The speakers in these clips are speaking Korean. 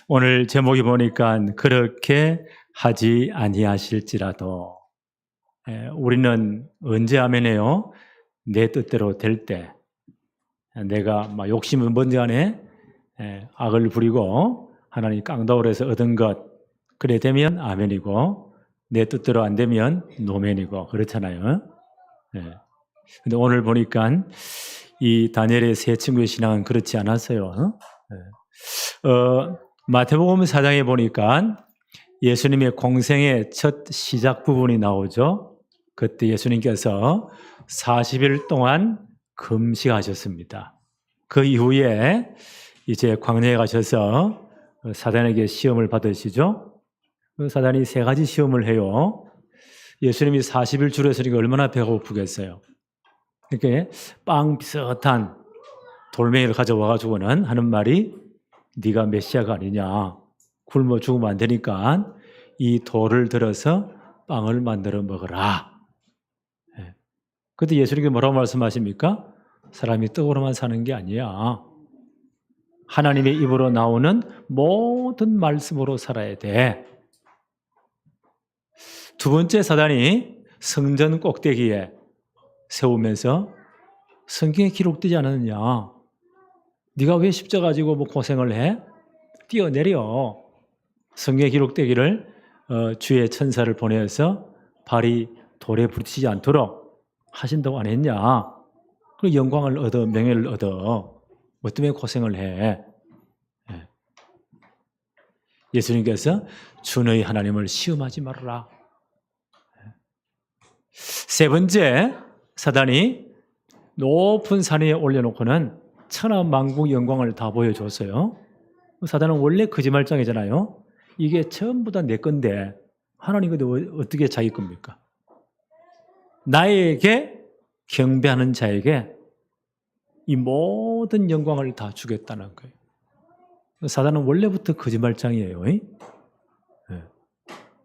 오늘 제목이 보니까 그렇게 하지 아니하실지라도. 우리는 언제 하면요, 내 뜻대로 될 때, 내가 막 욕심은 먼저 안에 악을 부리고 하나님 깡다울에서 얻은 것 그래 되면 아멘이고, 내 뜻대로 안 되면 노멘이고 그렇잖아요. 근데 오늘 보니까 이 다니엘의 세 친구의 신앙은 그렇지 않았어요. 마태복음 4장에 보니까 예수님의 공생의 첫 시작 부분이 나오죠. 그때 예수님께서 40일 동안 금식하셨습니다. 그 이후에 이제 광야에 가셔서 사단에게 시험을 받으시죠. 사단이 세 가지 시험을 해요. 예수님이 40일 줄에 서니까 얼마나 배가 고프겠어요. 이렇게 빵 비슷한 돌멩이를 가져와가지고는 하는 말이, 네가 메시아가 아니냐, 굶어 죽으면 안 되니까 이 돌을 들어서 빵을 만들어 먹어라. 그때 예수님께서 뭐라고 말씀하십니까? 사람이 떡으로만 사는 게 아니야. 하나님의 입으로 나오는 모든 말씀으로 살아야 돼. 두 번째, 사단이 성전 꼭대기에 세우면서 성경에 기록되지 않았느냐, 네가 왜 십자가 가지고 뭐 고생을 해? 뛰어내려. 성경에 기록되기를 주의 천사를 보내서 발이 돌에 부딪히지 않도록 하신다고 안 했냐? 그 영광을 얻어, 명예를 얻어. 뭐 때문에 고생을 해? 예수님께서 주 너희 하나님을 시험하지 말아라. 세 번째, 사단이 높은 산 위에 올려놓고는 천하만국 영광을 다 보여줬어요. 사단은 원래 거짓말장이잖아요. 이게 전부 다 내 건데 하나님 근데 어떻게 자기 겁니까? 나에게 경배하는 자에게 이 모든 영광을 다 주겠다는 거예요. 사단은 원래부터 거짓말장이에요.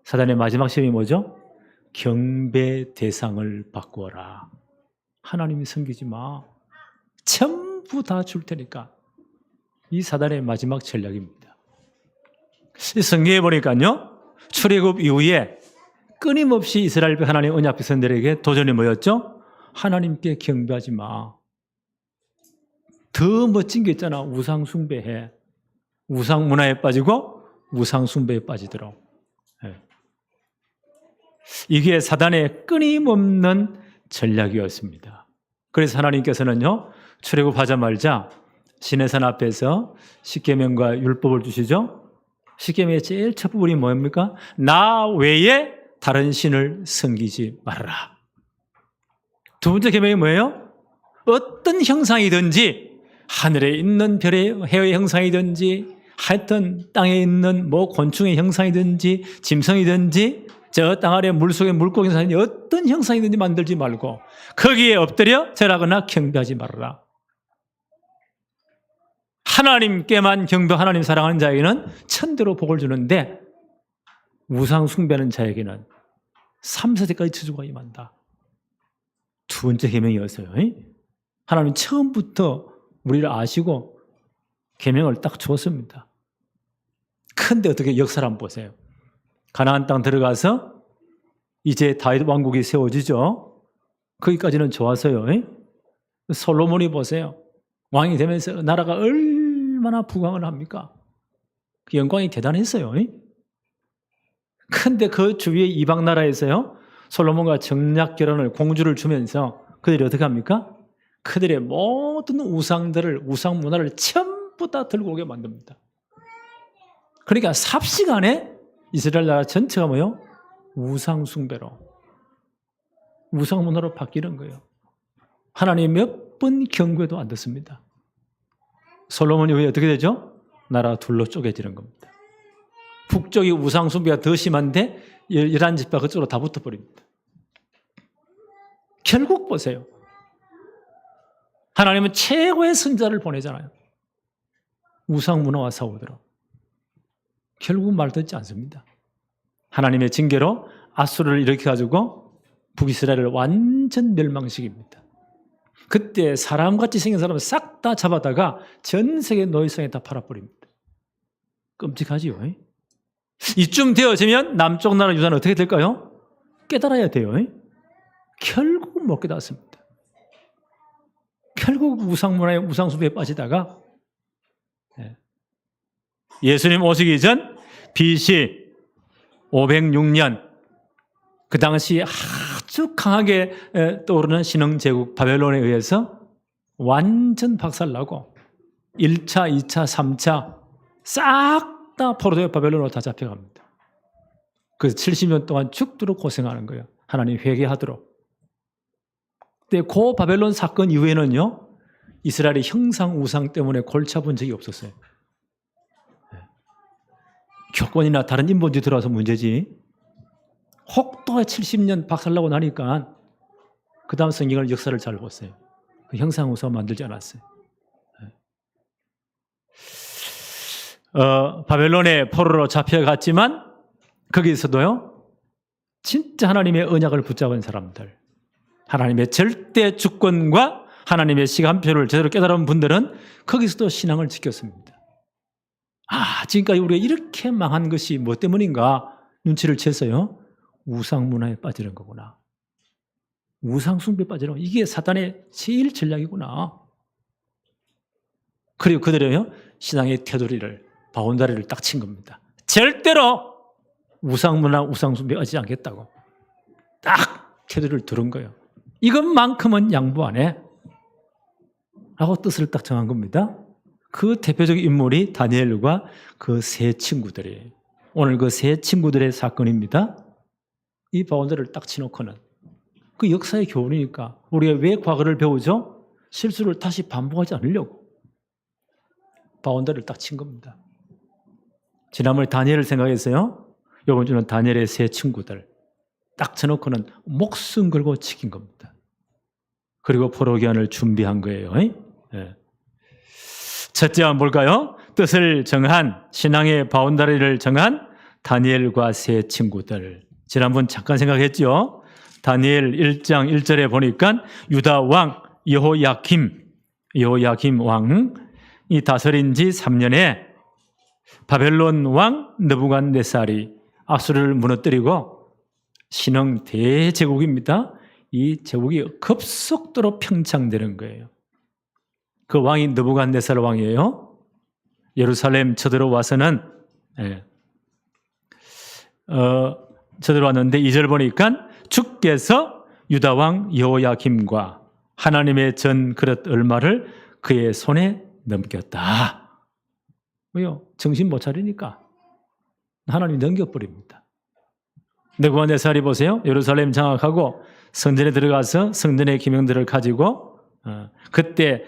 사단의 마지막 시험이 뭐죠? 경배 대상을 바꾸어라. 하나님이 섬기지 마. 전부 다 줄 테니까. 이 사단의 마지막 전략입니다. 성경에 보니까요, 출애굽 이후에 끊임없이 이스라엘 하나님 언약 백성들에게 도전이 뭐였죠? 하나님께 경배하지 마. 더 멋진 게 있잖아. 우상 숭배해. 우상 문화에 빠지고 우상 숭배에 빠지도록. 이게 사단의 끊임없는 전략이었습니다. 그래서 하나님께서는요, 출애굽하자마자 시내산 앞에서 십계명과 율법을 주시죠. 십계명의 제일 첫 부분이 뭡니까? 나 외에 다른 신을 섬기지 말아라. 두 번째 계명이 뭐예요? 어떤 형상이든지, 하늘에 있는 별의 해의 형상이든지, 하여튼 땅에 있는 뭐 곤충의 형상이든지 짐승이든지 저 땅 아래 물속의 물고기 형상이든지 어떤 형상이든지 만들지 말고 거기에 엎드려 절하거나 경배하지 말아라. 하나님께만 경배, 하나님 사랑하는 자에게는 천대로 복을 주는데 우상 숭배하는 자에게는 3세대까지 저주가 임한다. 두 번째 계명이었어요. 하나님 처음부터 우리를 아시고 계명을 딱 줬습니다. 근데 어떻게 역사를 한번 보세요. 가나안 땅 들어가서 이제 다윗 왕국이 세워지죠. 거기까지는 좋았어요. 솔로몬이 보세요. 왕이 되면서 나라가 얼마나 부강을 합니까? 그 영광이 대단했어요. 근데 그 주위의 이방 나라에서요, 솔로몬과 정략 결혼을, 공주를 주면서 그들이 어떻게 합니까? 그들의 모든 우상들을, 우상 문화를 전부 다 들고 오게 만듭니다. 그러니까 삽시간에 이스라엘 나라 전체가 뭐예요? 우상 숭배로, 우상 문화로 바뀌는 거예요. 하나님 몇 번 경고해도 안 듣습니다. 솔로몬 이후에 어떻게 되죠? 나라가 둘로 쪼개지는 겁니다. 북쪽이 우상 숭배가 더 심한데 11지파 그쪽으로 다 붙어버립니다. 결국 보세요. 하나님은 최고의 선자를 보내잖아요. 우상 문화와 싸우도록. 결국 말 듣지 않습니다. 하나님의 징계로 아수르를 일으켜가지고 북이스라엘을 완전 멸망시킵니다. 그때 사람같이 생긴 사람을 싹 다 잡아다가 전 세계 노예성에 다 팔아버립니다. 끔찍하지요. 이쯤 되어지면 남쪽 나라 유다는 어떻게 될까요? 깨달아야 돼요. 결국 못 깨닫습니다. 결국 우상문화에 우상숭배에 빠지다가 예수님 오시기 전 BC 506년 그 당시 아주 강하게 떠오르는 신흥제국 바벨론에 의해서 완전 박살나고 1차, 2차, 3차 싹 다 포로되어 바벨론으로 다 잡혀갑니다. 그래서 70년 동안 죽도록 고생하는 거예요. 하나님 회개하도록. 근데 그 바벨론 사건 이후에는요, 이스라엘이 형상 우상 때문에 골치 아픈 적이 없었어요. 교권이나 다른 인본주의 들어와서 문제지. 혹도 70년 박살나고 나니까 그 다음 성경을 역사를 잘 보세요. 그 형상 우상 만들지 않았어요. 바벨론의 포로로 잡혀갔지만 거기서도요, 진짜 하나님의 언약을 붙잡은 사람들, 하나님의 절대 주권과 하나님의 시간표를 제대로 깨달은 분들은 거기서도 신앙을 지켰습니다. 지금까지 우리가 이렇게 망한 것이 뭐 때문인가 눈치를 챘어요. 우상 문화에 빠지는 거구나. 우상 숭배에 빠지는 거. 이게 사단의 제일 전략이구나. 그리고 그들은요, 신앙의 테두리를, 바운다리를 딱 친 겁니다. 절대로 우상 문화, 우상 숭배에 빠지지 않겠다고. 딱 테두리를 두른 거예요. 이것만큼은 양보 안 해. 라고 뜻을 딱 정한 겁니다. 그 대표적인 인물이 다니엘과 그 세 친구들이에요. 오늘 그 세 친구들의 사건입니다. 이 바운더리를 딱 치놓고는 그 역사의 교훈이니까 우리가 왜 과거를 배우죠? 실수를 다시 반복하지 않으려고 바운더리를 딱 친 겁니다. 지난번에 다니엘을 생각했어요. 이번 주는 다니엘의 세 친구들 딱 쳐놓고는 목숨 걸고 지킨 겁니다. 그리고 포로기한을 준비한 거예요. 네. 첫째는 뭘까요? 뜻을 정한, 신앙의 바운다리를 정한 다니엘과 세 친구들. 지난번 잠깐 생각했죠. 다니엘 1장 1절에 보니까 유다 왕 여호야김 왕이 다스린 지 3년에 바벨론 왕 느부갓네살이 아수르를 무너뜨리고 신흥 대제국입니다. 이 제국이 급속도로 평창되는 거예요. 그 왕이 느부갓네살 왕이에요. 예루살렘 쳐들어와서는 쳐들어왔는데 2절 보니까 주께서 유다 왕 여호야김과 하나님의 전 그릇 얼마를 그의 손에 넘겼다. 왜요? 정신 못 차리니까 하나님이 넘겨버립니다. 느부갓네살이 보세요. 예루살렘 장악하고 성전에 들어가서 성전의 기명들을 가지고 그때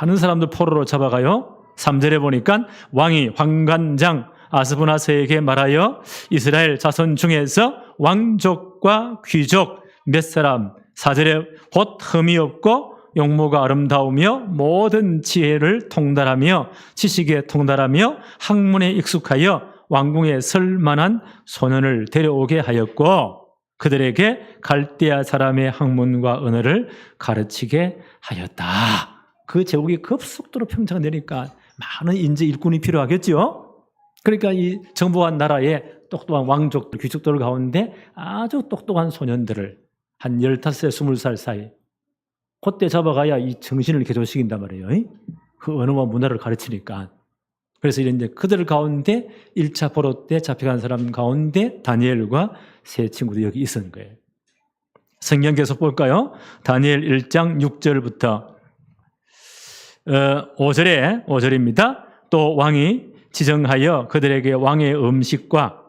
많은 사람들 포로로 잡아가요. 3절에 보니까 왕이 환관장 아스브나스에게 말하여 이스라엘 자손 중에서 왕족과 귀족 몇 사람 4절에 곧 흠이 없고 용모가 아름다우며 모든 지혜를 통달하며 지식에 통달하며 학문에 익숙하여 왕궁에 설 만한 소년을 데려오게 하였고 그들에게 갈대아 사람의 학문과 언어를 가르치게 하였다. 그 제국이 급속도로 평창되니까 많은 인재 일꾼이 필요하겠죠. 그러니까 이 정복한 나라의 똑똑한 왕족들, 귀족들 가운데 아주 똑똑한 소년들을 한 15세, 20살 사이 그때 잡아가야 이 정신을 개조시킨단 말이에요. 그 언어와 문화를 가르치니까. 그래서 이제 그들 가운데 1차 포로 때 잡혀간 사람 가운데 다니엘과 세 친구도 여기 있었는 거예요. 성경 계속 볼까요? 다니엘 1장 6절부터 5절입니다. 또 왕이 지정하여 그들에게 왕의 음식과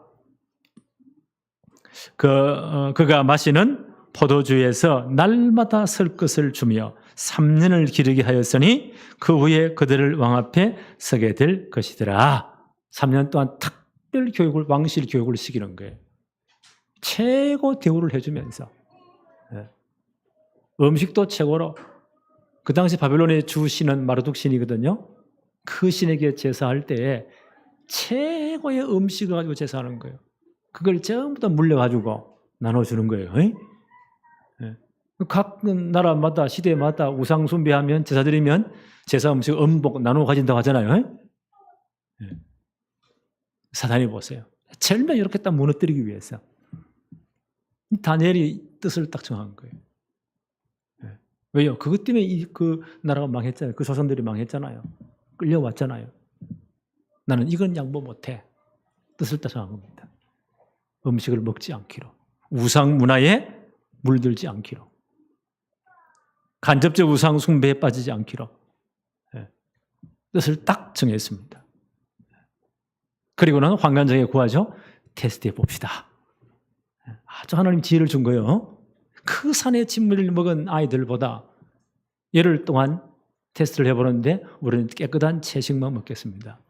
그가 마시는 포도주에서 날마다 설 것을 주며 3년을 기르게 하였으니 그 후에 그들을 왕 앞에 서게 될 것이더라. 3년 동안 특별 교육을, 왕실 교육을 시키는 거예요. 최고 대우를 해주면서 음식도 최고로. 그 당시 바벨론의 주 신은 마르둑 신이거든요. 그 신에게 제사할 때에 최고의 음식을 가지고 제사하는 거예요. 그걸 전부 다 물려가지고 나눠주는 거예요. 각 나라마다 시대마다 우상 숭배하면 제사 드리면 제사 음식 음복 나누어 가진다고 하잖아요. 사단이 보세요. 절명 이렇게 딱 무너뜨리기 위해서. 다니엘이 뜻을 딱 정한 거예요. 왜요? 그것 때문에 그 나라가 망했잖아요. 그 조선들이 망했잖아요. 끌려왔잖아요. 나는 이건 양보 못해. 뜻을 딱 정한 겁니다. 음식을 먹지 않기로. 우상 문화에 물들지 않기로. 간접적 우상 숭배에 빠지지 않기로. 뜻을 딱 정했습니다. 그리고는 환관장에 구하죠. 테스트해 봅시다. 아주 하나님 지혜를 준 거예요. 그 산의 진미를 먹은 아이들보다 열흘 동안 테스트를 해보는데 우리는 깨끗한 채식만 먹겠습니다.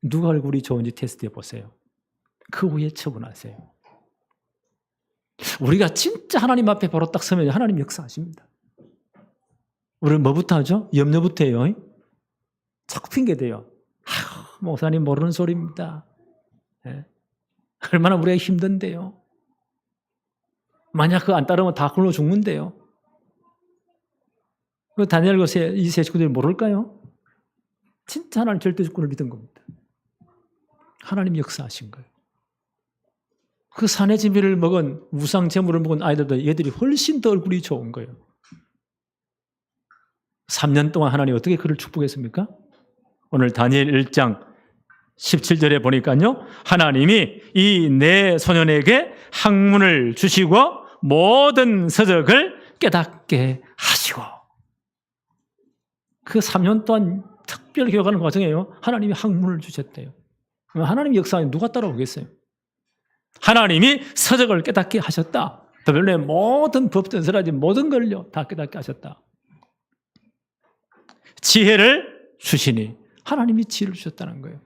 누가 얼굴이 좋은지 테스트해 보세요. 그 후에 처분하세요. 우리가 진짜 하나님 앞에 바로 딱 서면 하나님 역사하십니다. 우리는 뭐부터 하죠? 염려부터 해요. 자꾸 핑계대요. 목사님 모르는 소리입니다. 네. 얼마나 우리가 힘든데요. 만약 그거 안 따르면 다 굶어 죽는데요. 그 다니엘과 이 세 식구들이 모를까요? 진짜 하나님 절대주권을 믿은 겁니다. 하나님 역사하신 거예요. 그 산의 진미를 먹은 우상 제물을 먹은 아이들보다 얘들이 훨씬 더 얼굴이 좋은 거예요. 3년 동안 하나님 어떻게 그를 축복했습니까? 오늘 다니엘 1장 17절에 보니까요. 하나님이 이 네 소년에게 학문을 주시고 모든 서적을 깨닫게 하시고 그 3년 동안 특별 교육하는 과정이에요. 하나님이 학문을 주셨대요. 하나님 역사에 누가 따라오겠어요? 하나님이 서적을 깨닫게 하셨다. 바벨론의 모든 법전서라지 모든 걸요 다 깨닫게 하셨다. 지혜를 주시니 하나님이 지혜를 주셨다는 거예요.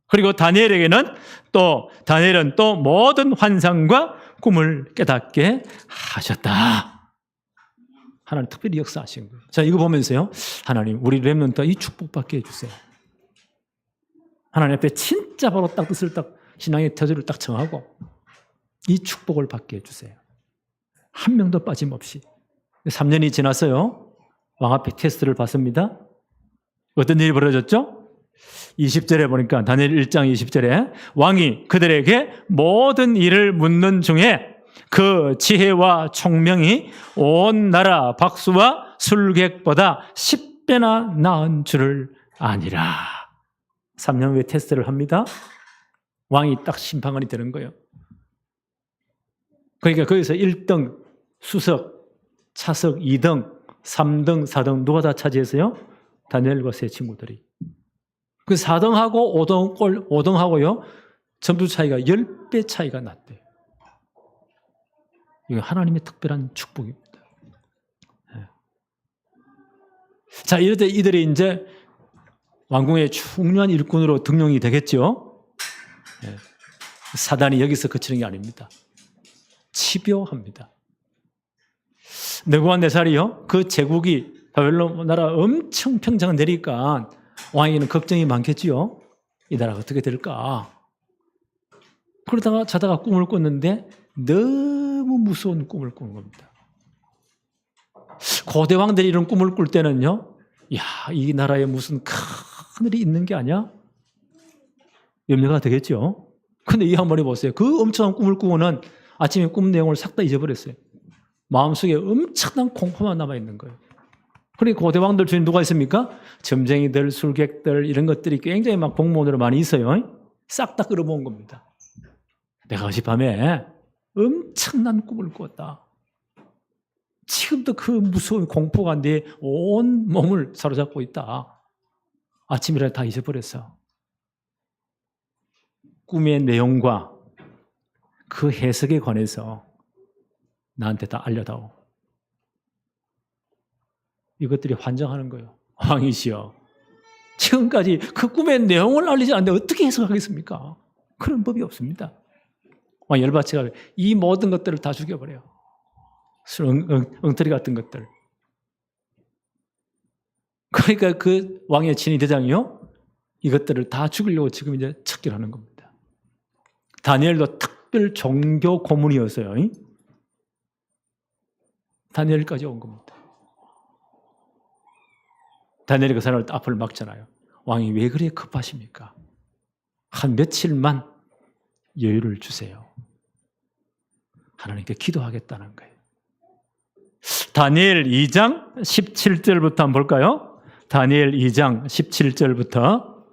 그리고 다니엘은 또 모든 환상과 꿈을 깨닫게 하셨다. 하나님 특별히 역사하신 거예요. 자, 이거 보면서요. 하나님, 우리 렘넌트 이 축복받게 해주세요. 하나님 앞에 진짜 바로 딱 뜻을 딱 신앙의 태도를 딱 정하고 이 축복을 받게 해주세요. 한 명도 빠짐없이. 3년이 지났어요. 왕 앞에 테스트를 받습니다. 어떤 일이 벌어졌죠? 20절에 보니까 다니엘 1장 20절에 왕이 그들에게 모든 일을 묻는 중에 그 지혜와 총명이 온 나라 박수와 술객보다 10배나 나은 줄을 아니라. 3년 후에 테스트를 합니다. 왕이 딱 심판관이 되는 거예요. 그러니까 거기서 1등 수석, 차석 2등, 3등, 4등 누가 다 차지했어요? 다니엘과 세 친구들이. 그 4등하고 5등하고요. 점수 차이가 10배 차이가 났대요. 이거 하나님의 특별한 축복입니다. 네. 자, 이럴 때 이들이 이제 왕궁의 중요한 일꾼으로 등용이 되겠죠. 네. 사단이 여기서 그치는 게 아닙니다. 치료합니다. 느부갓네살이요. 그 제국이 바벨론 나라 엄청 평창을 내리니까 왕에게는 걱정이 많겠지요. 이 나라가 어떻게 될까? 그러다가 자다가 꿈을 꿨는데 너무 무서운 꿈을 꾼 겁니다. 고대 왕들이 이런 꿈을 꿀 때는요. 야, 이 나라에 무슨 큰 일이 있는 게 아니야? 염려가 되겠죠. 근데 이 한번에 보세요. 그 엄청난 꿈을 꾸고는 아침에 꿈 내용을 싹 다 잊어버렸어요. 마음속에 엄청난 공포만 남아있는 거예요. 그러니까 고대 왕들 중에 누가 있습니까? 점쟁이들, 술객들 이런 것들이 굉장히 막 공무원으로 많이 있어요. 싹 다 끌어모은 겁니다. 내가 어젯밤에 엄청난 꿈을 꾸었다. 지금도 그 무서운 공포가 내 온 몸을 사로잡고 있다. 아침이라 다 잊어버렸어. 꿈의 내용과 그 해석에 관해서 나한테 다 알려다오. 이것들이 환장하는 거예요. 왕이시여, 지금까지 그 꿈의 내용을 알리지 않는데 어떻게 해석하겠습니까? 그런 법이 없습니다. 왕 열받쳐가 이 모든 것들을 다 죽여버려요. 엉터리 같은 것들. 그러니까 그 왕의 친위대장이요, 이것들을 다 죽이려고 지금 이제 척결하는 겁니다. 다니엘도 특별 종교 고문이었어요. 다니엘까지 온 겁니다. 다니엘이 그 사람을 앞을 막잖아요. 왕이 왜 그래 급하십니까? 한 며칠만 여유를 주세요. 하나님께 기도하겠다는 거예요. 다니엘 2장 17절부터 한번 볼까요? 다니엘 2장 17절부터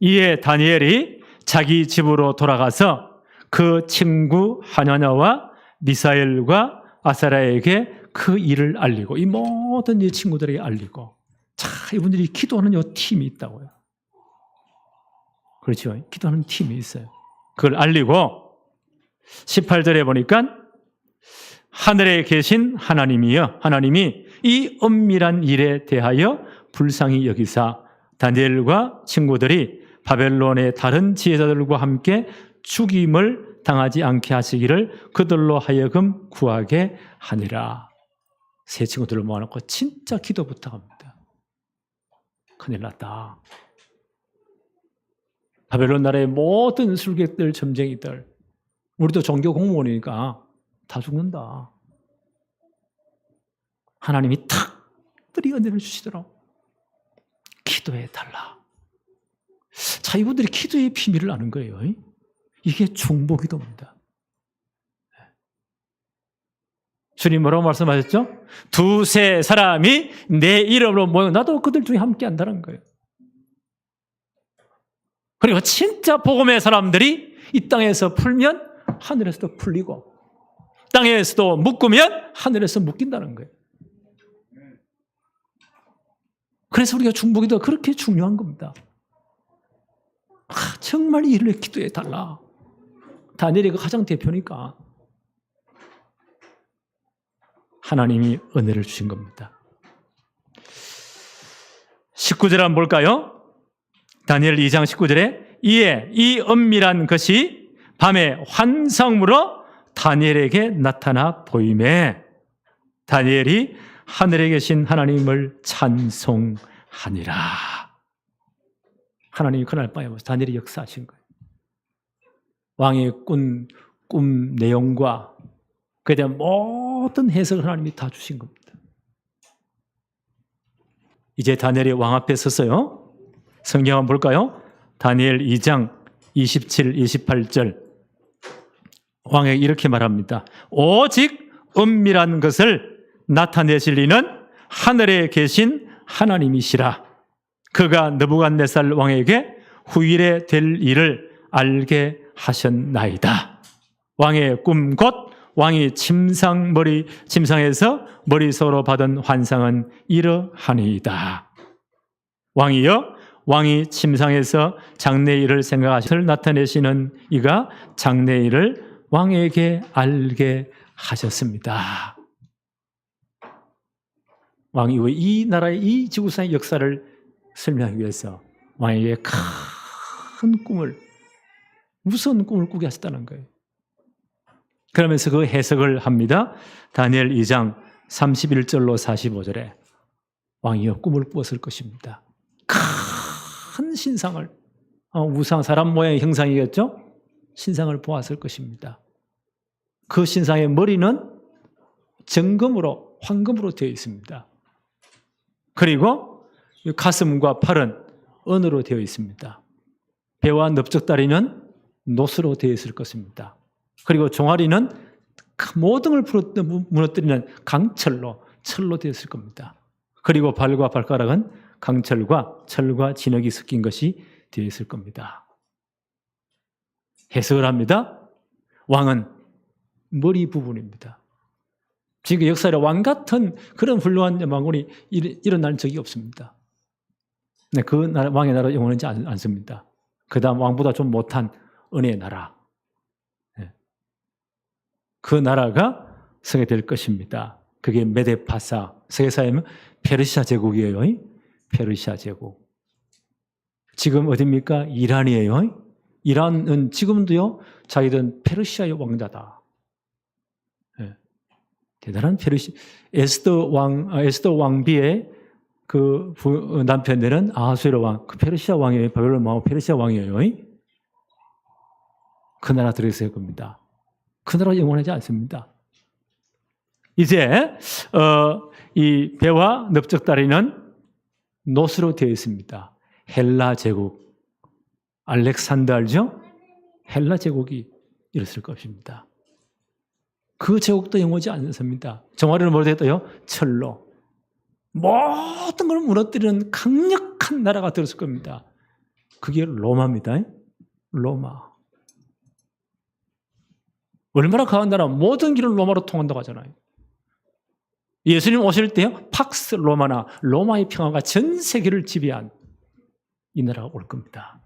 이에 다니엘이 자기 집으로 돌아가서 그 친구 하나냐와 미사엘과 아사랴에게 그 일을 알리고 이 모든 이 친구들에게 알리고 자, 이분들이 기도하는 요 팀이 있다고요. 그렇죠. 기도하는 팀이 있어요. 그걸 알리고 18절에 보니까 하늘에 계신 하나님이여 하나님이 이 엄밀한 일에 대하여 불쌍히 여기사 다니엘과 친구들이 바벨론의 다른 지혜자들과 함께 죽임을 당하지 않게 하시기를 그들로 하여금 구하게 하니라. 세 친구들을 모아놓고 진짜 기도 부탁합니다. 큰일 났다. 바벨론 나라의 모든 술객들, 점쟁이들, 우리도 종교 공무원이니까 다 죽는다. 하나님이 특별히 은혜를 주시도록 기도해 달라. 자, 이분들이 기도의 비밀을 아는 거예요. 이게 중보기도입니다. 주님 뭐라고 말씀하셨죠? 두세 사람이 내 이름으로 모여 나도 그들 중에 함께 한다는 거예요. 그리고 진짜 복음의 사람들이 이 땅에서 풀면 하늘에서도 풀리고 땅에서도 묶으면 하늘에서 묶인다는 거예요. 그래서 우리가 중보기도가 그렇게 중요한 겁니다. 정말 이 일을 기도해 달라. 다니엘이 가장 대표니까 하나님이 은혜를 주신 겁니다. 19절 한번 볼까요? 다니엘 2장 19절에 이에 이 은밀한 것이 밤에 환상으로 다니엘에게 나타나 보이매 다니엘이 하늘에 계신 하나님을 찬송하니라. 하나님이 그날 밤에 다니엘이 역사하신 거예요. 왕의 꿈 내용과 그에 대한 모든 해석을 하나님이 다 주신 겁니다. 이제 다니엘이 왕 앞에 섰어요. 성경 한번 볼까요? 다니엘 2장 27, 28절 왕에게 이렇게 말합니다. 오직 은밀한 것을 나타내실 이는 하늘에 계신 하나님이시라. 그가 느부갓네살 왕에게 후일에 될 일을 알게 하셨나이다. 왕의 꿈 곧 왕이 침상에서 머리속으로 받은 환상은 이러하니이다. 왕이여 왕이 침상에서 장래일을 생각하시를 나타내시는 이가 장래일을 왕에게 알게 하셨습니다. 왕이 왜 이 나라의 이 지구상의 역사를 설명하기 위해서 왕에게 큰 꿈을 무서운 꿈을 꾸게 하셨다는 거예요. 그러면서 그 해석을 합니다. 다니엘 2장 31절로 45절에 왕이여 꿈을 꾸었을 것입니다. 큰 신상을 우상 사람 모양의 형상이겠죠? 신상을 보았을 것입니다. 그 신상의 머리는 정금으로 황금으로 되어 있습니다. 그리고 가슴과 팔은 은으로 되어 있습니다. 배와 넓적다리는 노스로 되어 있을 것입니다. 그리고 종아리는 모든 걸 무너뜨리는 철로 되어 있을 겁니다. 그리고 발과 발가락은 강철과 철과 진흙이 섞인 것이 되어 있을 겁니다. 해석을 합니다. 왕은 머리 부분입니다. 지금 역사에 왕 같은 그런 훌륭한 왕군이 일어난 적이 없습니다. 그 나라, 왕의 나라 영원하지 않습니다. 그 다음 왕보다 좀 못한 은혜의 나라. 그 나라가 서게 될 것입니다. 그게 메데파사, 세계사회면 페르시아 제국이에요. 페르시아 제국. 지금 어디입니까? 이란이에요. 이란은 지금도요, 자기들은 페르시아의 왕자다. 대단한 에스더 왕비의 그 남편들은 아하수에로 왕, 그 페르시아 왕이에요. 바벨론 왕 페르시아 왕이에요. 그 나라 들어있을 겁니다. 그 나라 영원하지 않습니다. 이제 이 배와 넓적다리는 노스로 되어 있습니다. 헬라 제국. 알렉산더 알죠? 헬라 제국이 일었을 것입니다. 그 제국도 영원하지 않습니다. 정화를 뭐로 됐어요? 철로. 모든 걸 무너뜨리는 강력한 나라가 들었을 겁니다. 그게 로마입니다. 로마. 얼마나 강한 나라, 모든 길은 로마로 통한다고 하잖아요. 예수님 오실 때요, 팍스 로마나 로마의 평화가 전 세계를 지배한 이 나라가 올 겁니다.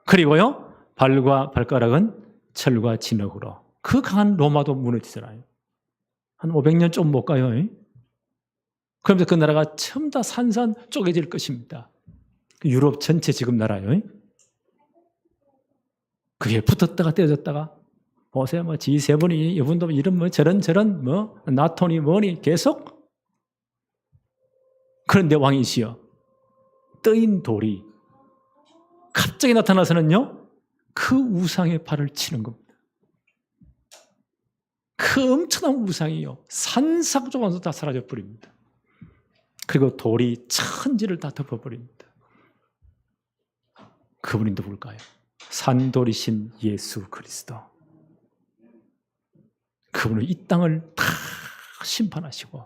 그리고요, 발과 발가락은 철과 진흙으로. 그 강한 로마도 무너지잖아요. 한 500년 좀 못 가요. 그러면서 그 나라가 전부 다 산산 쪼개질 것입니다. 유럽 전체 지금 나라요. 그게 붙었다가 떼어졌다가 보세요. 뭐 G7이 이분도 이런 뭐 저런 뭐 나토니 뭐니 계속. 그런데 왕이시여 떠인 돌이 갑자기 나타나서는요 그 우상의 발을 치는 겁니다. 그 엄청난 우상이요 산삭조각도 다 사라져 버립니다. 그리고 돌이 천지를 다 덮어버립니다. 그분이 누굴까요? 산돌이신 예수 그리스도. 그분은 이 땅을 다 심판하시고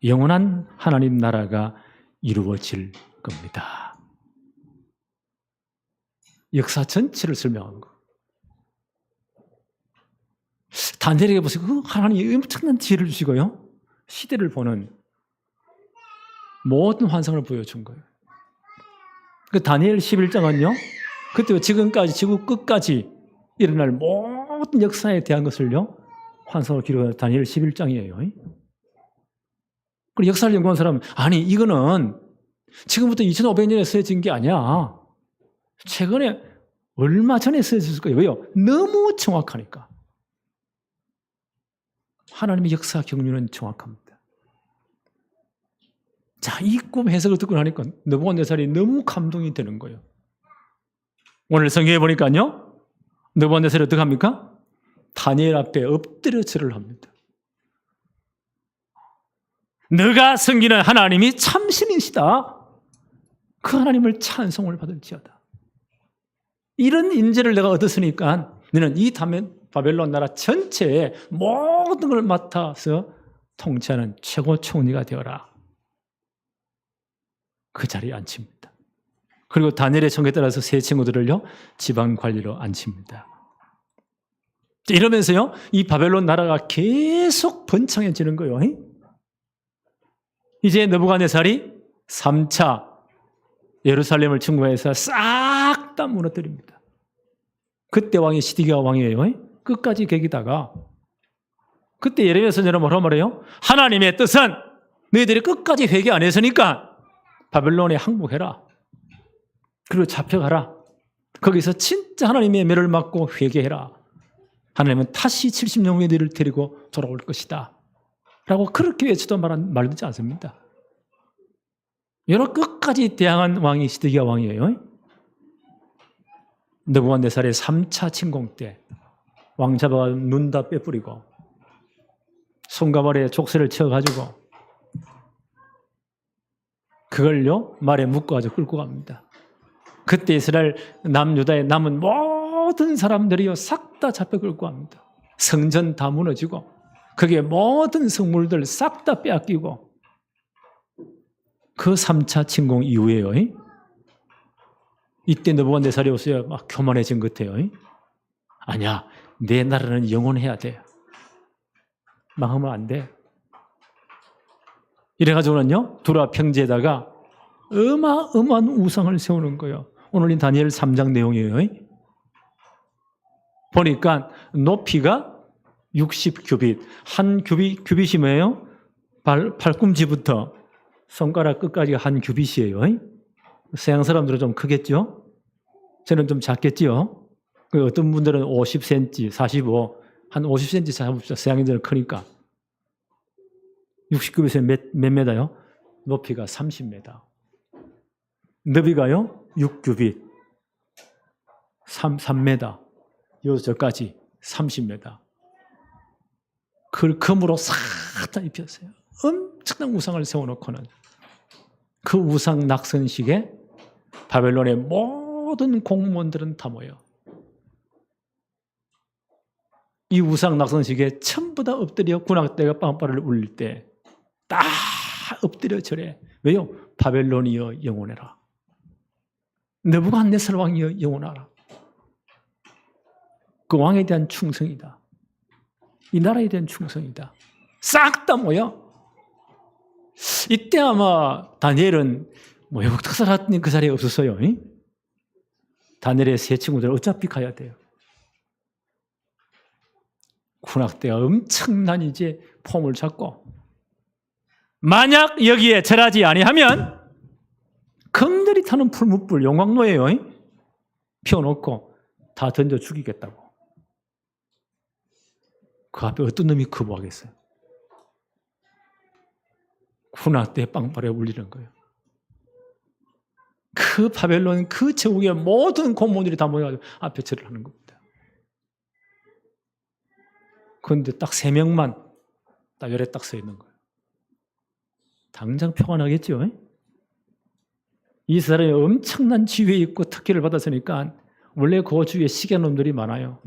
영원한 하나님 나라가 이루어질 겁니다. 역사 전체를 설명한 거. 다니엘에게 보세요. 하나님이 엄청난 지혜를 주시고요. 시대를 보는 모든 환상을 보여준 거예요. 그 다니엘 11장은요. 그때 지금까지 지구 끝까지 일어날 모든 역사에 대한 것을요. 환상으로 기록한 다니엘 11장이에요. 그리고 역사를 연구한 사람은 아니 이거는 지금부터 2500년에 쓰여진 게 아니야. 최근에 얼마 전에 쓰여졌을 거예요. 왜요? 너무 정확하니까. 하나님의 역사 경륜은 정확합니다. 자, 이 꿈 해석을 듣고 나니까 느부갓네살이 너무 감동이 되는 거예요. 오늘 성경에 보니까요. 느부갓네살이 어떻게 합니까? 다니엘 앞에 엎드려 절을 합니다. 너가 섬기는 하나님이 참신이시다. 그 하나님을 찬송을 받을지어다. 이런 인재를 내가 얻었으니까 너는 이 바벨론 나라 전체의 모든 걸 맡아서 통치하는 최고 총리가 되어라. 그 자리에 앉힙니다. 그리고 다니엘의 청에 따라서 세 친구들을요 지방 관리로 앉힙니다. 이러면서요 이 바벨론 나라가 계속 번창해지는 거예요. 이제 느부갓네살이 3차 예루살렘을 침공해서 싹 다 무너뜨립니다. 그때 왕이 시드기야 왕이에요. 끝까지 계기다가 그때 예레미야 선지자는 뭐라고 말해요? 하나님의 뜻은 너희들이 끝까지 회개 안 했으니까 바벨론에 항복해라. 그리고 잡혀가라. 거기서 진짜 하나님의 매를 맞고 회개해라. 하나님은 다시 70년 후에 너희를 데리고 돌아올 것이다. 라고 그렇게 외쳐도 말하지 않습니다. 여러 끝까지 대항한 왕이 시드기야 왕이에요. 느부갓네살의 3차 침공 때 왕 잡아가 눈 다 빼뿌리고 손가발에 족쇄를 채워가지고 그걸요 말에 묶어가지고 끌고 갑니다. 그때 이스라엘 남유다에 남은 모든 사람들이요 싹 다 잡혀 끌고 갑니다. 성전 다 무너지고 거기에 모든 성물들 싹 다 빼앗기고 그 3차 침공 이후에요. 이때 느부갓네살이 오세요. 막 교만해진 것 같아요. 아니야, 내 나라는 영원해야 돼. 망하면 안 돼. 이래가지고는요, 두라 평지에다가 어마어마한 우상을 세우는 거예요. 오늘 이 다니엘 3장 내용이에요. 보니까 높이가 60규빗. 한 규빗이 뭐예요? 발꿈치부터 손가락 끝까지가 한 규빗이에요. 서양 사람들은 좀 크겠죠? 저는 좀 작겠지요? 어떤 분들은 50cm, 45, 한 50cm 잡읍시다. 서양인들은 크니까. 60규빗에 몇 메다요? 높이가 30m. 너비가요? 6규빗. 3m. 여기서 저까지 30m. 그걸 금으로 싹 다 입혔어요. 엄청난 우상을 세워놓고는 그 우상 낙선식에 바벨론의 모든 공무원들은 다 모여. 이 우상 낙성식에 전부 다 엎드려 군악대가 빵빠를 울릴 때 다 엎드려 절해. 왜요? 바벨론이여 영원해라. 느부갓네살 왕이여 영원하라. 그 왕에 대한 충성이다. 이 나라에 대한 충성이다. 싹 다 모여. 이때 아마 다니엘은 외국 특사라는 그 자리에 없었어요. 다니엘의 세 친구들 어차피 가야 돼요. 군악대가 엄청난 이제 폼을 잡고 만약 여기에 절하지 아니하면 검들이 타는 풀무불 용광로예요. 피워놓고 다 던져 죽이겠다고. 그 앞에 어떤 놈이 거부하겠어요? 군악대에 빵빠레 울리는 거예요. 그 바벨론 그 제국의 모든 공무원들이 다 모여가지고 앞에 절을 하는 겁니다. 그런데 딱 3명만 딱 열에 딱 서 있는 거예요. 당장 표가 나겠죠? 이 사람이 엄청난 지위에 있고 특혜를 받았으니까 원래 그 주위에 시계놈들이 많아요.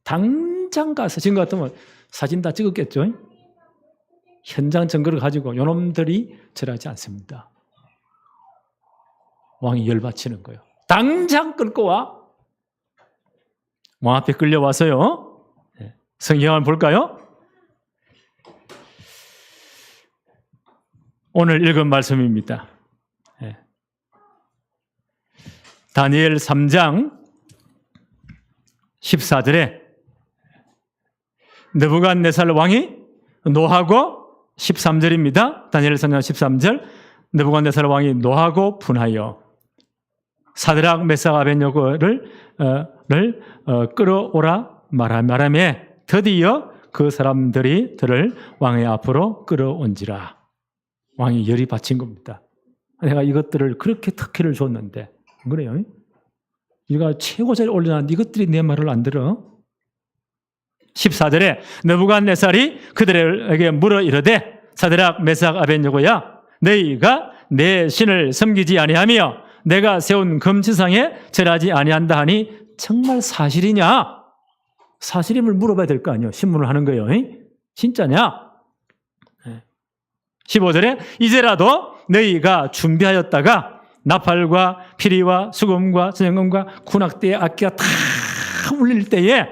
당장 가서 지금 같으면 사진 다 찍었겠죠? 현장 증거를 가지고 요놈들이 절하지 않습니다. 왕이 열받치는 거예요. 당장 끌고 와. 왕 앞에 끌려와서요. 성경 한번 볼까요? 오늘 읽은 말씀입니다. 다니엘 3장 14절에 느부갓네살 왕이 노하고 13절입니다. 다니엘 3장 13절 느부갓네살 왕이 노하고 분하여 사드락 메삭 아벳냐고를 끌어오라 말하며 드디어 그 사람들이 들을 왕의 앞으로 끌어온지라. 왕이 열이 받친 겁니다. 내가 이것들을 그렇게 특혜를 줬는데 그래요. 네가 최고 자리에 올려놨는데 이것들이 내 말을 안 들어. 14절에 느부갓네살이 그들에게 물어 이르되 사드락 메삭 아벳냐고야 너희가 내 신을 섬기지 아니하며 내가 세운 금지상에 절하지 아니한다 하니 정말 사실이냐? 사실임을 물어봐야 될 거 아니에요. 신문을 하는 거예요. 진짜냐? 15절에 이제라도 너희가 준비하였다가 나팔과 피리와 수금과 전염금과 군악대의 악기가 다 울릴 때에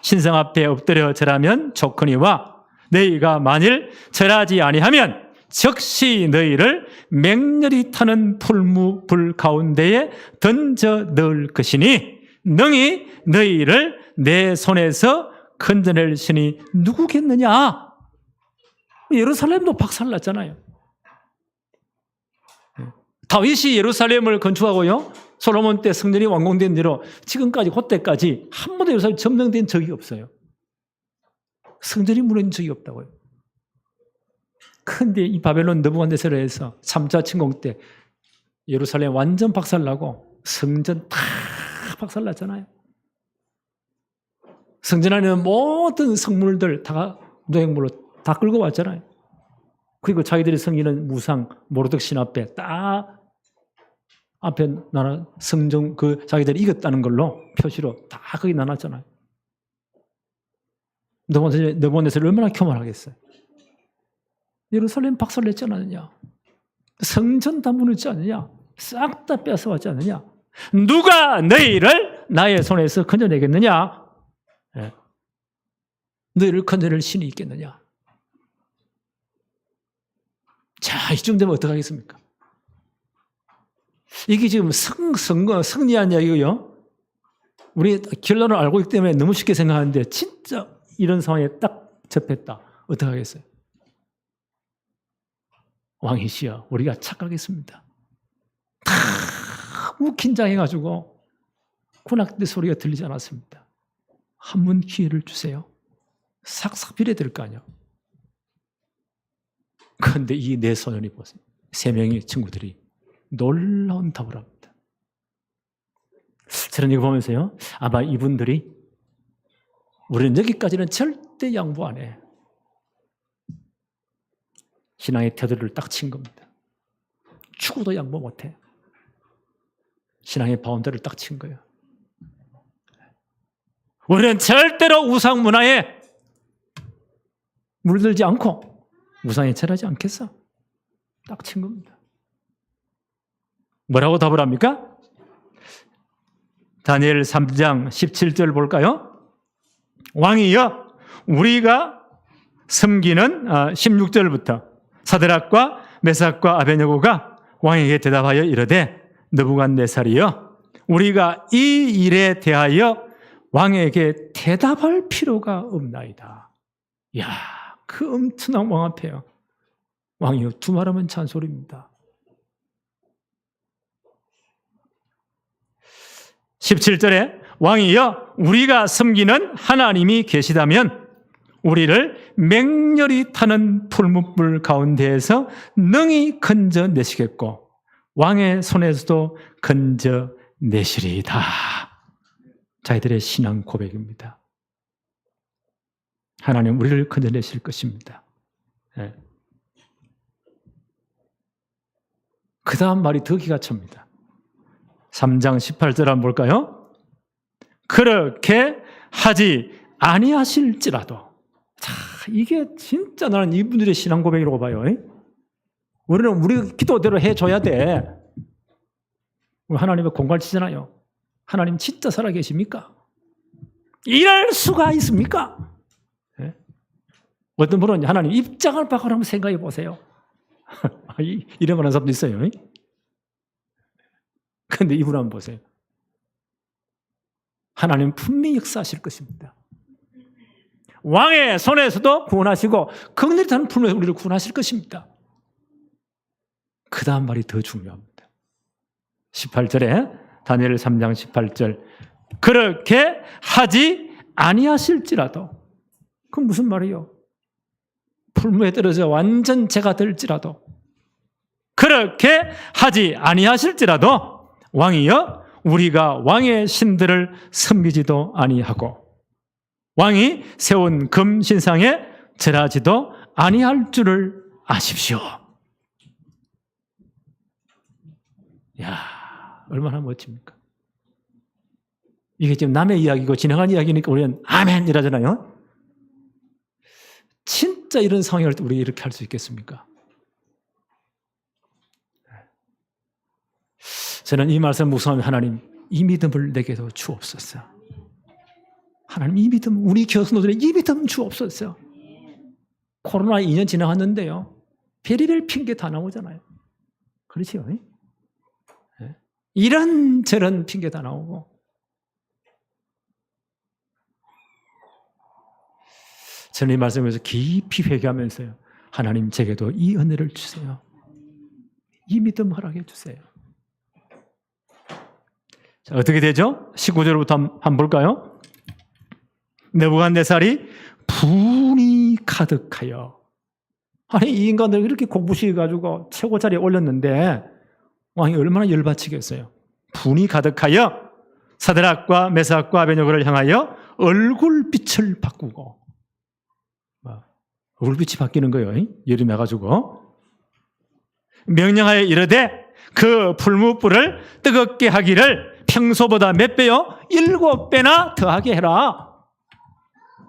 신상 앞에 엎드려 절하면 좋거니와 너희가 만일 절하지 아니하면 즉시 너희를 맹렬히 타는 풀무불 가운데에 던져 넣을 것이니 능히 너희를 내 손에서 건져낼 신이 누구겠느냐? 예루살렘도 박살났잖아요. 다윗이 예루살렘을 건축하고요. 솔로몬 때 성전이 완공된 뒤로 지금까지 그때까지 한 번도 예루살렘 점령된 적이 없어요. 성전이 무너진 적이 없다고요. 그런데 이 바벨론 느부갓네살에서 3차 침공 때 예루살렘 완전 박살나고 성전 다 박살났잖아요. 성전 안에 있는 모든 성물들 다 노획물로 다 끌고 왔잖아요. 그리고 자기들이 섬기는 무상 모르드크 신 앞에 딱 앞에 나라 성전 그 자기들이 이겼다는 걸로 표시로 다 거기 나눴잖아요. 느부갓네살이 얼마나 교만하겠어요. 예루살렘 박살냈지 않느냐? 성전 다 무너지지 않느냐? 싹 다 뺏어왔지 않느냐? 누가 너희를 나의 손에서 건져내겠느냐? 너희를 건져낼 신이 있겠느냐? 자, 이쯤 되면 어떡하겠습니까? 이게 지금 승리한 이야기고요. 우리 결론을 알고 있기 때문에 너무 쉽게 생각하는데 진짜 이런 상황에 딱 접했다. 어떡하겠어요? 왕이시여, 우리가 착각했습니다. 다 우긴장해가지고 군악대 소리가 들리지 않았습니다. 한 번 기회를 주세요. 싹싹 빌어드릴 거 아니에요. 그런데 이 네 소년이 보세요. 3명의 친구들이 놀라운 답을 합니다. 저는 이거 보면서요. 아마 이분들이 우리는 여기까지는 절대 양보 안 해. 신앙의 태도를 딱 친 겁니다. 죽어도 양보 못 해. 신앙의 바운더를 딱 친 거예요. 우리는 절대로 우상 문화에 물들지 않고 우상에 절하지 않겠어. 딱 친 겁니다. 뭐라고 답을 합니까? 다니엘 3장 17절 볼까요? 왕이여 우리가 섬기는 16절부터 사드락과 메삭과 아베냐고가 왕에게 대답하여 이르되 느부갓네살이여 우리가 이 일에 대하여 왕에게 대답할 필요가 없나이다. 이야, 그 엄청난 왕 앞에요. 왕이여 두말하면 잔소리입니다. 17절에 왕이여 우리가 섬기는 하나님이 계시다면 우리를 맹렬히 타는 풀무불 가운데에서 능히 건져내시겠고 왕의 손에서도 건져내시리이다. 자기들의 신앙 고백입니다. 하나님 우리를 건져내실 것입니다. 네. 그 다음 말이 더 기가 찹니다. 3장 18절 한번 볼까요? 그렇게 하지 아니하실지라도. 자, 이게 진짜 나는 이분들의 신앙 고백이라고 봐요. 우리는 우리 기도대로 해줘야 돼. 하나님의 공갈치잖아요. 하나님 진짜 살아계십니까? 이럴 수가 있습니까? 네? 어떤 분은 하나님 입장을 바꿔 한번 생각해 보세요. 이런 말하는 사람도 있어요. 그런데 이분 한번 보세요. 하나님 분명히 역사하실 것입니다. 왕의 손에서도 구원하시고 극렬히 타는 품에서 우리를 구원하실 것입니다. 그 다음 말이 더 중요합니다. 18절에 다니엘 3장 18절 그렇게 하지 아니하실지라도 그건 무슨 말이에요? 풀무에 떨어져 완전 죄가 될지라도 그렇게 하지 아니하실지라도 왕이여 우리가 왕의 신들을 섬기지도 아니하고 왕이 세운 금 신상에 절하지도 아니할 줄을 아십시오. 야, 얼마나 멋집니까? 이게 지금 남의 이야기고 진행한 이야기니까 우리는 아멘 이러잖아요. 진짜 이런 상황일 때 우리 이렇게 할 수 있겠습니까? 저는 이 말씀 묵상하면 하나님 이 믿음을 내게도 주옵소서. 하나님 이 믿음 우리 교성도들의 이 믿음 주옵소서. 코로나 2년 지나갔는데요. 별의별 핑계 다 나오잖아요. 그렇죠? 네. 이런저런 핑계 다 나오고 저는 이 말씀에서 깊이 회개하면서요. 하나님 제게도 이 은혜를 주세요. 이 믿음 허락해 주세요. 자, 어떻게 되죠? 19절부터 한번 볼까요? 느부갓네살이 분이 가득하여 아니 이 인간들 이렇게 공부시켜가지고 최고 자리에 올렸는데 왕이 얼마나 열받치겠어요. 분이 가득하여 사드락과 메삭과 아베냐고를 향하여 얼굴빛을 바꾸고 얼굴빛이 바뀌는 거예요. 열이 나가지고 명령하여 이르되 그 풀무불을 뜨겁게 하기를 평소보다 몇 배요? 7배나 더하게 해라.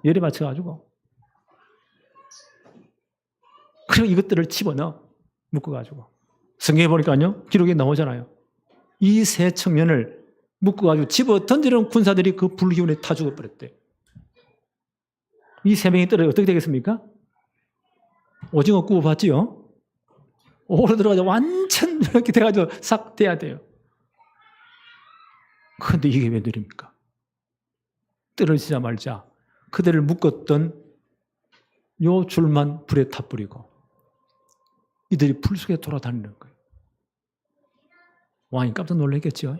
열에 맞춰가지고 그리고 이것들을 집어넣어 묶어가지고 성경에 보니까요 기록이 나오잖아요. 이 세 청년을 묶어가지고 집어 던지는 군사들이 그 불기운에 타 죽어버렸대. 이 세 명이 떨어져 어떻게 되겠습니까? 오징어 구워 봤지요? 오로 들어가서 완전 이렇게 돼가지고 싹 돼야 돼요. 그런데 이게 웬일입니까? 떨어지자마자 그들을 묶었던 요 줄만 불에 타버리고 이들이 풀 속에 돌아다니는 거예요. 왕이 깜짝 놀랐겠죠.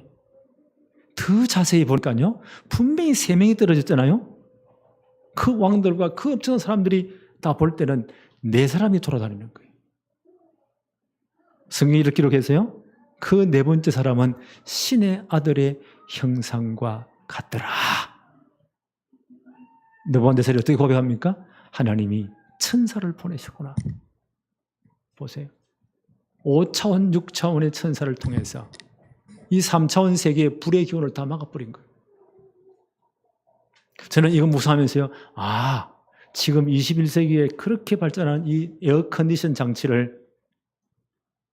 더 자세히 보니까요 분명히 3명이 떨어졌잖아요. 그 왕들과 그 엄청난 사람들이 다 볼 때는 4사람이 돌아다니는 거예요. 성경이 이렇게 기록했어요. 그 4번째 사람은 신의 아들의 형상과 같더라. 느부갓네살이 어떻게 고백합니까? 하나님이 천사를 보내시구나. 보세요. 5차원, 6차원의 천사를 통해서 이 3차원 세계의 불의 기운을 다 막아버린 거예요. 저는 이거 묵상하면서요, 지금 21세기에 그렇게 발전한 이 에어컨디션 장치를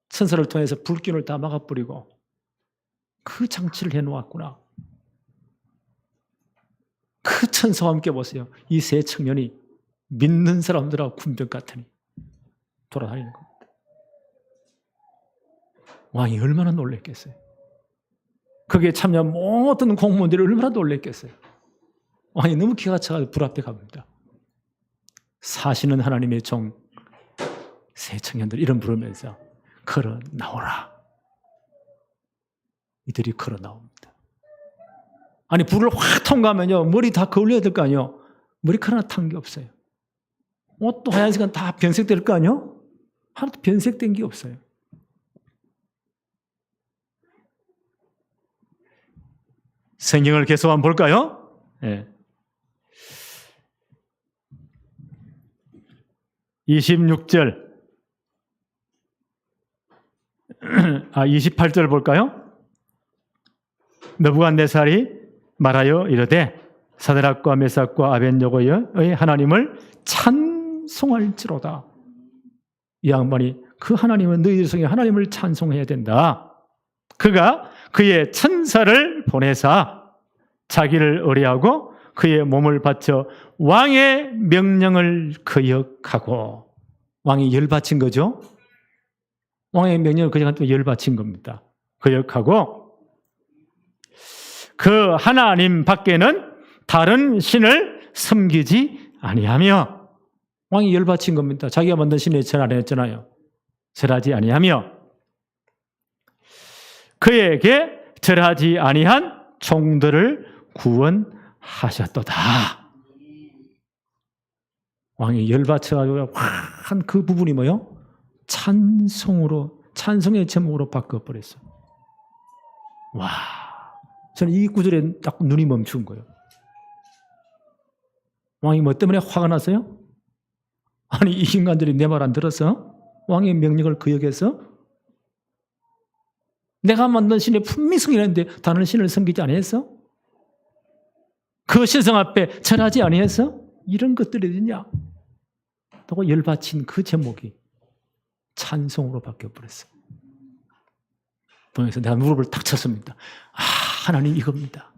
천사를 통해서 불기운을 다 막아버리고 그 장치를 해놓았구나. 그 천사와 함께 보세요. 이 세 청년이 믿는 사람들하고 군병 같으니 돌아다니는 겁니다. 왕이 얼마나 놀랬겠어요. 거기에 참여한 모든 공무원들이 얼마나 놀랬겠어요. 왕이 너무 기가 차가지고 불 앞에 갑니다. 사시는 하나님의 종 세 청년들 이름 부르면서 걸어 나오라. 이들이 걸어 나옵니다. 아니 불을 확 통과하면요 머리 다 거울려야 될 거 아니에요. 머리카락 하나 탄 게 없어요. 옷도 하얀색은 다 변색될 거 아니에요. 하나도 변색된 게 없어요. 성경을 계속 한번 볼까요? 네. 26절 28절 볼까요? 느부갓네살이 말하여 이르되 사드락과 메삭과 아벤노고의 하나님을 찬송할지로다. 이 양반이 그 하나님은 너희들 중에 하나님을 찬송해야 된다. 그가 그의 천사를 보내사 자기를 의뢰하고 그의 몸을 바쳐 왕의 명령을 거역하고, 왕이 열받친 거죠. 왕의 명령을 거역하고 열받친 겁니다. 거역하고 그 하나님 밖에는 다른 신을 섬기지 아니하며, 왕이 열받친 겁니다. 자기가 만든 신에 절 안 했잖아요. 절하지 아니하며 그에게 절하지 아니한 종들을 구원하셨도다. 왕이 열받쳐가지고 한 그 부분이 뭐요? 찬송으로, 찬송의 제목으로 바꿔버렸어요. 와, 저는 이 구절에 딱 눈이 멈춘 거예요. 왕이 뭐 때문에 화가 났어요? 아니 이 인간들이 내 말 안 들었어? 왕의 명령을 거역해서? 내가 만든 신에 분명히 섬기는데 다른 신을 섬기지 아니했어? 그 신성 앞에 절하지 아니했어? 이런 것들이 어디냐? 또 열받친 그 제목이 찬송으로 바뀌어버렸어요. 보면서 내가 무릎을 탁 쳤습니다. 하나님 이겁니다.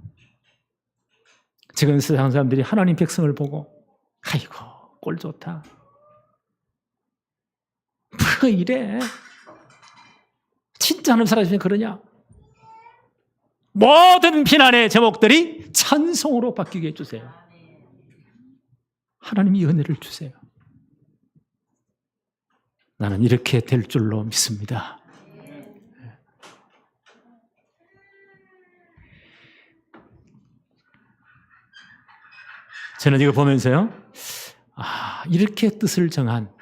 지금 세상 사람들이 하나님 백성을 보고 아이고 꼴 좋다. 뭐 이래? 진짜 하나님 살아주시면 그러냐? 모든 비난의 제목들이 찬송으로 바뀌게 해주세요. 하나님이 은혜를 주세요. 나는 이렇게 될 줄로 믿습니다. 저는 이거 보면서요, 이렇게 뜻을 정한,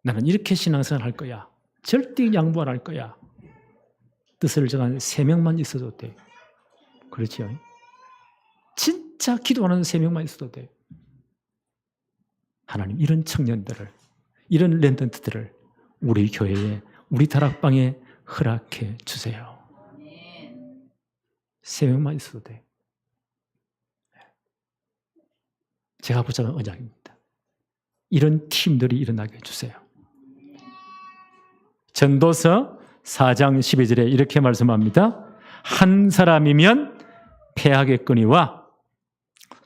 나는 이렇게 신앙생활 할 거야, 절대 양보 안 할 거야, 뜻을 정한 3명만 있어도 돼. 그렇죠? 진짜 기도하는 3명만 있어도 돼. 하나님 이런 청년들을, 이런 랜던트들을 우리 교회에, 우리 다락방에 허락해 주세요. 3명만 있어도 돼. 제가 붙잡은 언약입니다. 이런 팀들이 일어나게 해주세요. 전도서 4장 12절에 이렇게 말씀합니다. 한 사람이면 패하겠거니와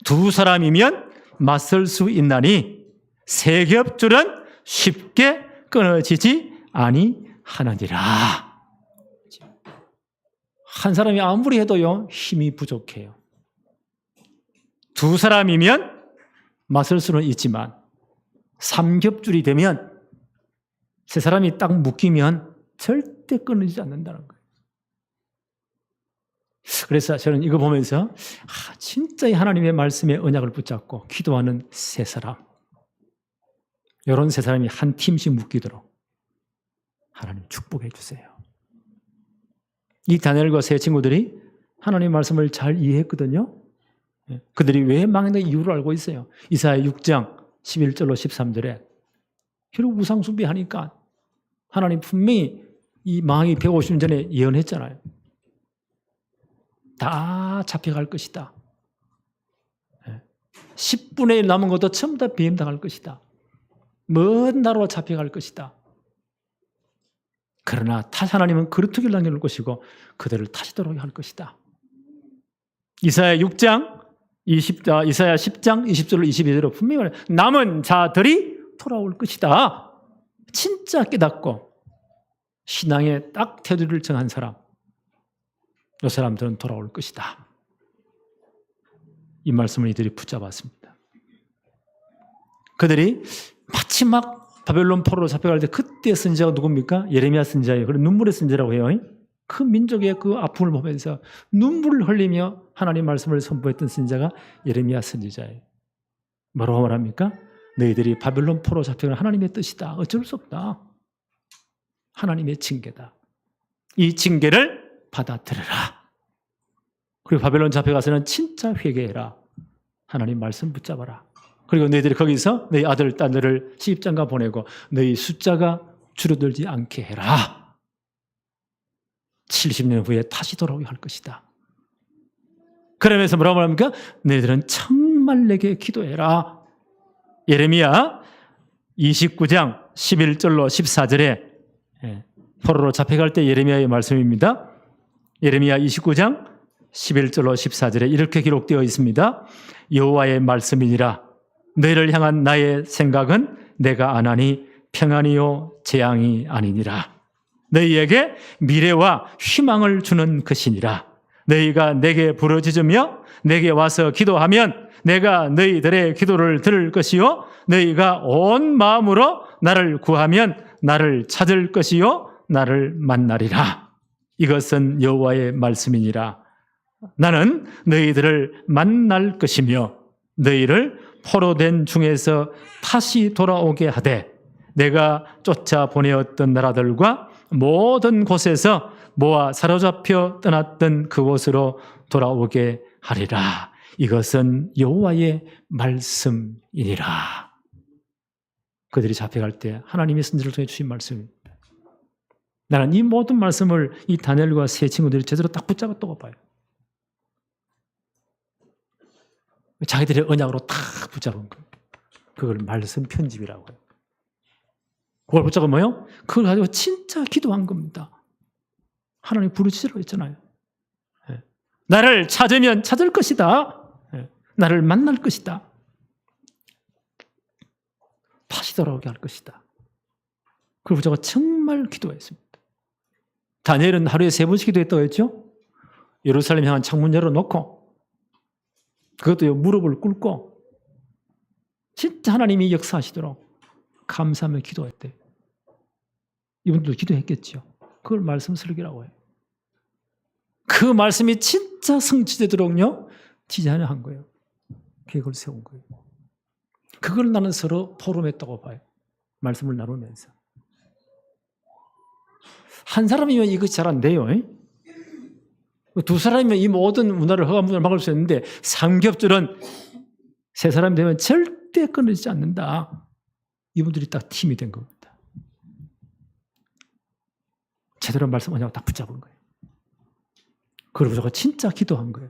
두 사람이면 맞설 수 있나니 세 겹줄은 쉽게 끊어지지 아니하느니라. 한 사람이 아무리 해도요 힘이 부족해요. 두 사람이면 맞설 수는 있지만 3겹줄이 되면, 세 사람이 딱 묶이면 절대 끊어지지 않는다는 거예요. 그래서 저는 이거 보면서 진짜 이 하나님의 말씀의 언약을 붙잡고 기도하는 세 사람, 이런 세 사람이 한 팀씩 묶이도록 하나님 축복해 주세요. 이 다니엘과 세 친구들이 하나님의 말씀을 잘 이해했거든요. 그들이 왜 망했는지 이유를 알고 있어요. 이사야 6장 11절로 13절에 결국 우상 숭배하니까 하나님 분명히 이 망이 150년 전에 예언했잖아요. 다 잡혀갈 것이다. 10분의 1 남은 것도 전부 다 배임당할 것이다. 먼 나라로 잡혀갈 것이다. 그러나 다시 하나님은 거루투기를 남겨놓을 것이고 그들을 다시 돌아오게 할 것이다. 이사야 10장 20절로 22절로 분명히 말해요. 남은 자들이 돌아올 것이다. 진짜 깨닫고 신앙에 딱 태도를 정한 사람, 이 사람들은 돌아올 것이다. 이 말씀을 이들이 붙잡았습니다. 그들이 마치 막 바벨론 포로로 잡혀갈 때 그때 선지자가 누굽니까? 예레미야 선지자예요. 그리고 눈물의 선지자라고 해요. 그 민족의 그 아픔을 보면서 눈물을 흘리며 하나님 말씀을 선포했던 선지자가 예레미야 선지자예요. 뭐라고 말합니까? 너희들이 바벨론 포로 잡혀간 하나님의 뜻이다. 어쩔 수 없다. 하나님의 징계다. 이 징계를 받아들여라. 그리고 바벨론 잡혀가서는 진짜 회개해라. 하나님 말씀 붙잡아라. 그리고 너희들이 거기서 너희 아들, 딸들을 시집장가 보내고 너희 숫자가 줄어들지 않게 해라. 70년 후에 다시 돌아오게 할 것이다. 그러면서 뭐라고 말합니까? 너희들은 정말 내게 기도해라. 예레미야 29장 11절로 14절에 포로로 잡혀갈 때 예레미야의 말씀입니다. 예레미야 29장 11절로 14절에 이렇게 기록되어 있습니다. 여호와의 말씀이니라. 너희를 향한 나의 생각은 내가 안 하니 평안이요 재앙이 아니니라. 너희에게 미래와 희망을 주는 것이니라. 너희가 내게 부르짖으며 내게 와서 기도하면 내가 너희들의 기도를 들을 것이요 너희가 온 마음으로 나를 구하면 나를 찾을 것이요 나를 만나리라. 이것은 여호와의 말씀이니라. 나는 너희들을 만날 것이며 너희를 포로된 중에서 다시 돌아오게 하되 내가 쫓아 보내었던 나라들과 모든 곳에서 모아 사로잡혀 떠났던 그곳으로 돌아오게 하리라. 이것은 여호와의 말씀이니라. 그들이 잡혀갈 때 하나님의 선지를 통해 주신 말씀입니다. 나는 이 모든 말씀을 이 다니엘과 세 친구들이 제대로 딱 붙잡았다고 봐요. 자기들의 언약으로 딱 붙잡은 거예요. 그걸 말씀 편집이라고 해요. 그걸 붙잡은 뭐예요? 그걸 가지고 진짜 기도한 겁니다. 하나님 부르시라고 했잖아요. 나를 찾으면 찾을 것이다. 나를 만날 것이다. 다시 돌아오게 할 것이다. 그걸 붙잡고 정말 기도했습니다. 다니엘은 하루에 3번씩 기도했다고 했죠? 예루살렘 향한 창문 열어놓고 그것도 무릎을 꿇고 진짜 하나님이 역사하시도록 감사하며 기도했대요. 이분들도 기도했겠죠. 그걸 말씀 설교라고 해요. 그 말씀이 진짜 성취되도록요 디자인을 한 거예요. 계획을 세운 거예요. 그걸 나는 서로 포럼했다고 봐요. 말씀을 나누면서. 한 사람이면 이것이 잘 안 돼요. 두 사람이면 이 모든 문화를 허가 문화를 막을 수 있는데 삼겹줄은 세 사람이 되면 절대 끊어지지 않는다. 이분들이 딱 팀이 된 겁니다. 제대로 말씀하냐고 딱 붙잡은 거예요. 그걸 붙잡고 진짜 기도한 거예요.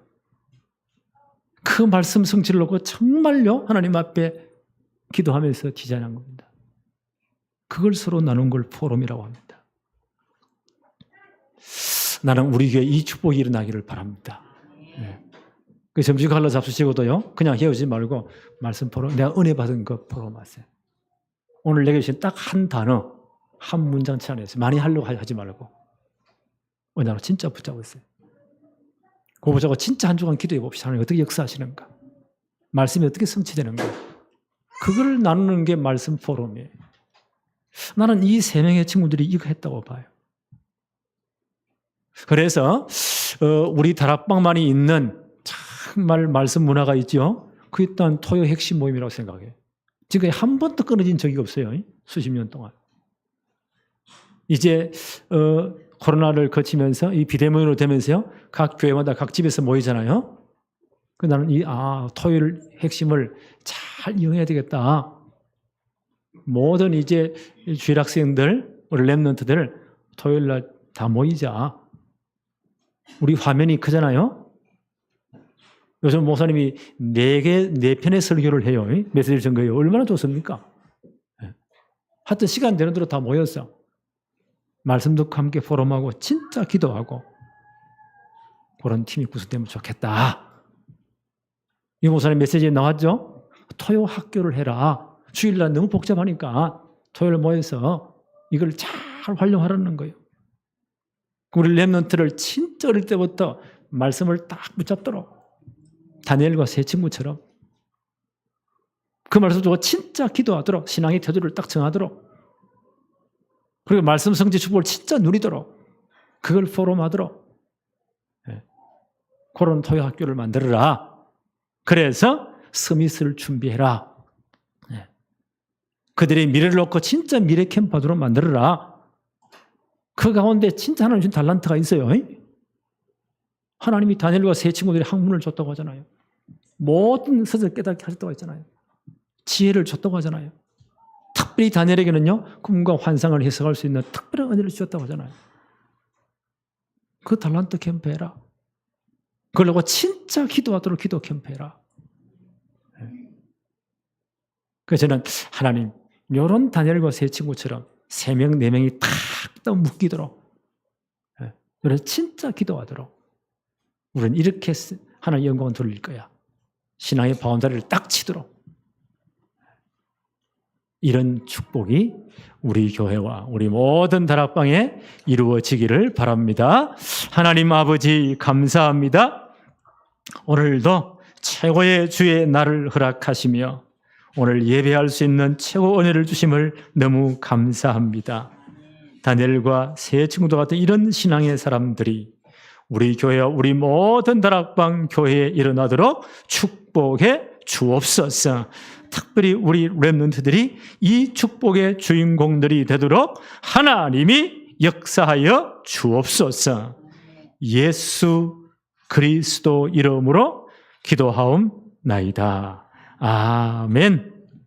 그 말씀 성취를 놓고 정말요 하나님 앞에 기도하면서 디자인한 겁니다. 그걸 서로 나눈 걸 포럼이라고 합니다. 나는 우리 교회에 이 축복이 일어나기를 바랍니다. 그 점심 갈라 잡수시고도요 그냥 헤어지지 말고 말씀 포럼, 내가 은혜 받은 거 포럼하세요. 오늘 내게 주신 딱 한 단어, 한 문장치 안에서 많이 하려고 하지 말고 은혜로 진짜 붙잡으세요. 그거 붙잡고 진짜 한 주간 기도해 봅시다. 하나님 어떻게 역사하시는가? 말씀이 어떻게 성취되는가? 그걸 나누는 게 말씀 포럼이에요. 나는 이 3명의 친구들이 이거 했다고 봐요. 그래서 우리 다락방만이 있는 정말 말씀 문화가 있죠. 그게 또한 토요 핵심 모임이라고 생각해요. 지금 한 번도 끊어진 적이 없어요. 수십 년 동안. 이제 코로나를 거치면서 이 비대면으로 되면서요. 각 교회마다 각 집에서 모이잖아요. 나는 토요일 핵심을 잘 이용해야 되겠다. 모든 이제 주일 학생들, 우리 랩런트들 토요일 날 다 모이자. 우리 화면이 크잖아요. 요즘 목사님이 4편의 설교를 해요. 메시지를 전거해요. 얼마나 좋습니까? 하여튼 시간 되는 대로 다 모여서 말씀 듣고 함께 포럼하고 진짜 기도하고 그런 팀이 구성되면 좋겠다. 이 목사님 메시지에 나왔죠? 토요 학교를 해라. 주일날 너무 복잡하니까 토요일 모여서 이걸 잘 활용하라는 거예요. 우리 렘넌트를 진짜 어릴 때부터 말씀을 딱 붙잡도록 다니엘과 세 친구처럼 그 말씀 두고 진짜 기도하도록 신앙의 태도를 딱 정하도록 그리고 말씀 성취 축복을 진짜 누리도록 그걸 포럼하도록 그런 토요 학교를 만들어라. 그래서 서밋을 준비해라. 그들의 미래를 놓고 진짜 미래 캠퍼도록 만들어라. 그 가운데 진짜 하나님 주신 달란트가 있어요. 하나님이 다니엘과 세 친구들이 학문을 줬다고 하잖아요. 모든 것을 깨닫게 하셨다고 했잖아요. 지혜를 줬다고 하잖아요. 특별히 다니엘에게는요, 꿈과 환상을 해석할 수 있는 특별한 은혜를 주셨다고 하잖아요. 그 달란트 캠프해라. 그러고 진짜 기도하도록 기도 캠프해라. 그래서 저는 하나님, 이런 다니엘과 세 친구처럼 3명, 4명이 탁 묶이도록, 그래서 진짜 기도하도록, 우리는 이렇게 하나님 영광을 돌릴 거야. 신앙의 바운다리를 딱 치도록. 이런 축복이 우리 교회와 우리 모든 다락방에 이루어지기를 바랍니다. 하나님 아버지 감사합니다. 오늘도 최고의 주의 날을 허락하시며 오늘 예배할 수 있는 최고 은혜를 주심을 너무 감사합니다. 다니엘과 세 친구들 같은 이런 신앙의 사람들이 우리 교회와 우리 모든 다락방 교회에 일어나도록 축복해 주옵소서. 특별히 우리 렘넌트들이 이 축복의 주인공들이 되도록 하나님이 역사하여 주옵소서. 예수 그리스도 이름으로 기도하옵나이다. 아멘.